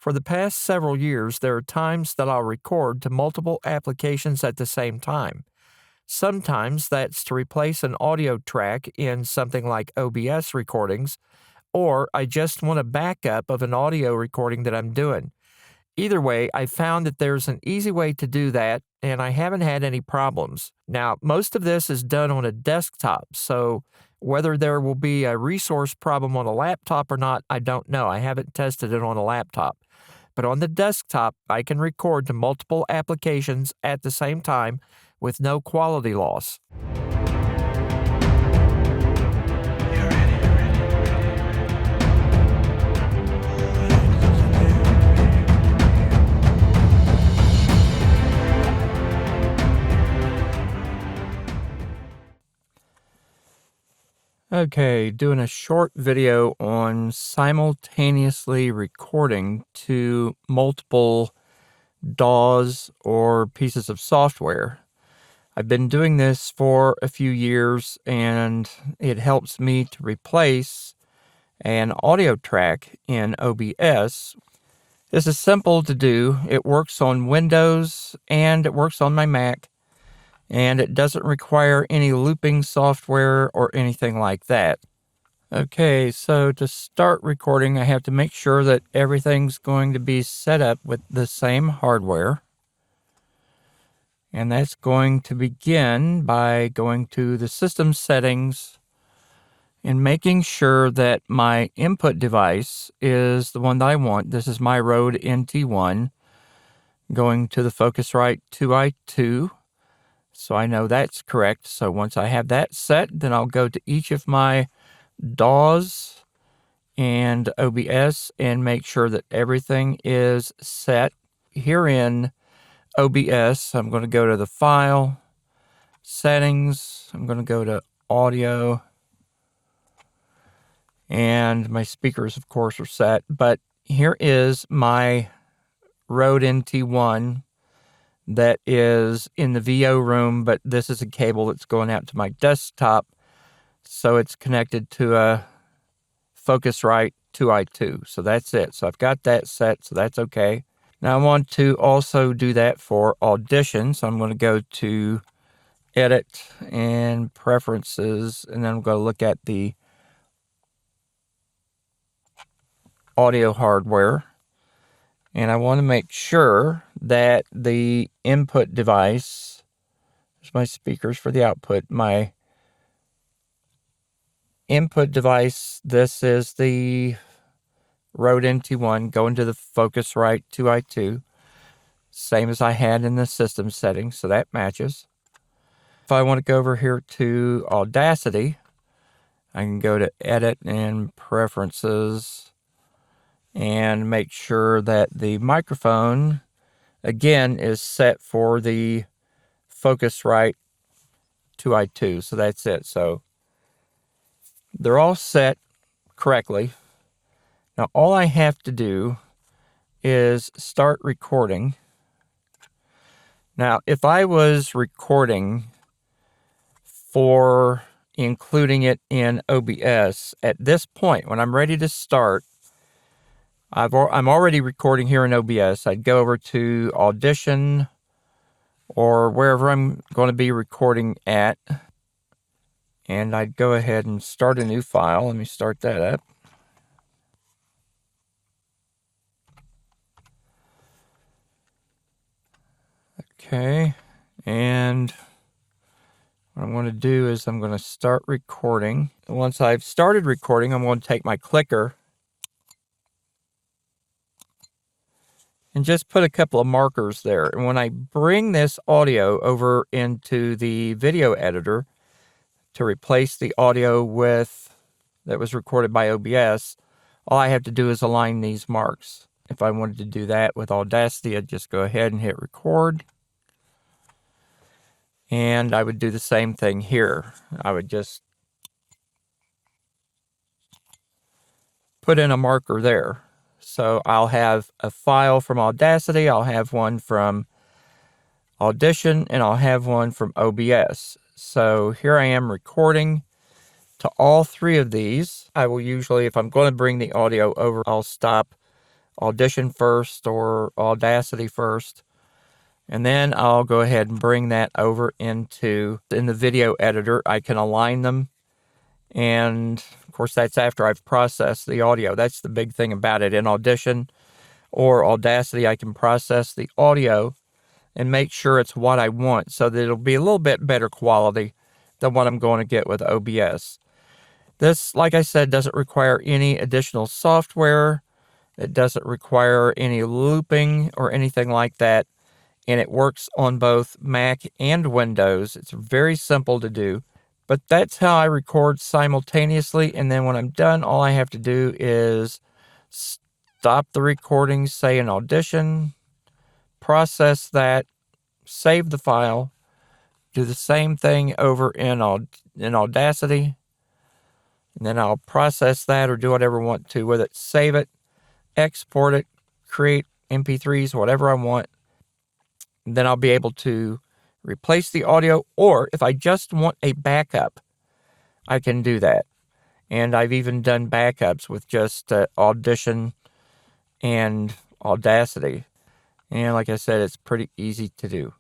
For the past several years, there are times that I'll record to multiple applications at the same time. Sometimes that's to replace an audio track in something like OBS recordings, or I just want a backup of an audio recording that I'm doing. Either way, I found that there's an easy way to do that, and I haven't had any problems. Now, most of this is done on a desktop, so whether there will be a resource problem on a laptop or not, I don't know. I haven't tested it on a laptop. But on the desktop, I can record to multiple applications at the same time with no quality loss. Okay, doing a short video on simultaneously recording to multiple DAWs or pieces of software. I've been doing this for a few years, and it helps me to replace an audio track in OBS. This is simple to do. It works on Windows and it works on my Mac. And it doesn't require any looping software or anything like that. Okay, so to start recording, I have to make sure that everything's going to be set up with the same hardware. And that's going to begin by going to the system settings and making sure that my input device is the one that I want. This is my Rode NT1. Going to the Focusrite 2i2. So I know that's correct. So once I have that set, then I'll go to each of my DAWs and OBS and make sure that everything is set. Here in OBS, I'm going to go to the File, Settings. I'm going to go to Audio. And my speakers, of course, are set. But here is my Rode NT1. That is in the VO room, but this is a cable that's going out to my desktop, so it's connected to a Focusrite 2i2. So that's it. So I've got that set, so that's okay. Now I want to also do that for Audition, so I'm going to go to Edit and Preferences, and then I'm going to look at the audio hardware. And I want to make sure that the input device, there's my speakers for the output, my input device, this is the Rode NT1 going to the Focusrite 2i2, same as I had in the system settings, so that matches. If I want to go over here to Audacity, I can go to Edit and Preferences, and make sure that the microphone, again, is set for the Focusrite 2i2. So that's it. So they're all set correctly. Now all I have to do is start recording. Now if I was recording for including it in OBS, at this point when I'm ready to start, I'm already recording here in OBS. I'd go over to Audition or wherever I'm going to be recording at, and I'd go ahead and start a new file. Let me start that up. Okay, and what I'm going to do is I'm going to start recording. Once I've started recording, I'm going to take my clicker and just put a couple of markers there. And when I bring this audio over into the video editor to replace the audio that was recorded by OBS, all I have to do is align these marks. If I wanted to do that with Audacity, I'd just go ahead and hit record. And I would do the same thing here. I would just put in a marker there. So I'll have a file from Audacity, I'll have one from Audition, and I'll have one from OBS. So here I am recording to all three of these. I will usually, if I'm going to bring the audio over, I'll stop Audition first or Audacity first. And then I'll go ahead and bring that over in the video editor. I can align them. And of course, that's after I've processed the audio. That's the big thing about it. In Audition or Audacity, I can process the audio and make sure it's what I want so that it'll be a little bit better quality than what I'm going to get with OBS. This, like I said, doesn't require any additional software. It doesn't require any looping or anything like that. And it works on both Mac and Windows. It's very simple to do. But that's how I record simultaneously. And then when I'm done, all I have to do is stop the recording, say in Audition, process that, save the file, do the same thing over in Audacity, and then I'll process that or do whatever I want to with it, save it, export it, create MP3s, whatever I want. And then I'll be able to replace the audio, or if I just want a backup, I can do that. And I've even done backups with just Audition and Audacity. And like I said, it's pretty easy to do.